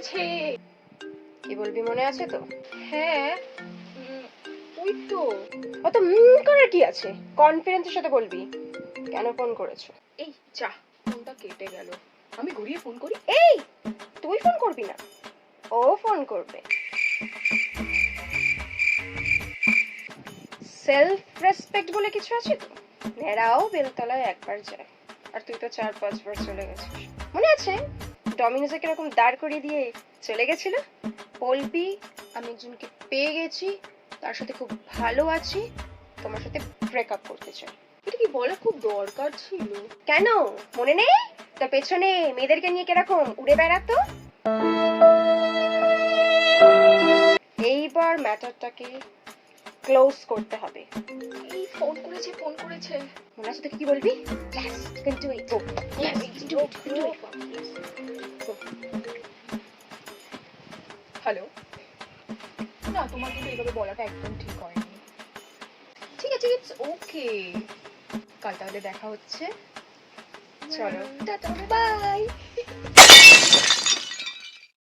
করেছে। কি বলবি মনে আছে তো? হ্যাঁ, ওই তো। অত করার কি আছে? কনফিডেন্সের সাথে বলবি কেন ফোন করেছো। এই যা, ফোনটা কেটে গেল। আমি ঘুরিয়ে ফোন করি। এই তুই ফোন করবি না, ও ফোন করবে। সেলফ রেসপেক্ট বলে কিছু আছে তো? মেয়েরাও বেলতলায় একবার যায়, আর তুই তো 4-5 বার চলে গেছিস। মনে আছে ডমিনোজে কিরকম দাঁড় করিয়ে দিয়ে চলে গেছিল? বলবি আমি একজনকে পেয়ে গেছি, তার সাথে খুব ভালো আছি, তোমার সাথে ব্রেকআপ করতে চাই। এটা কি বলা খুব দরকার ছিল? কেন মনে নেই তোর পেছনে মেয়েদেরকে নিয়ে কিরকম উড়ে বেড়াতো? এইবার ম্যাটারটাকে ক্লোজ করতে হবে। এই ফোন করেছে, ফোন করেছে। মনে আছে তোকে কি বলবি? Yes, you can do it. Go. Yes, You can do it. You can do it. Go. Hello. না, তোমার কিন্তু এইভাবে বলাটা একদম ঠিক হয়নি। ঠিক আছে, ইটস ওকে। কাল তাহলে দেখা হচ্ছে। চলো। Tata, by.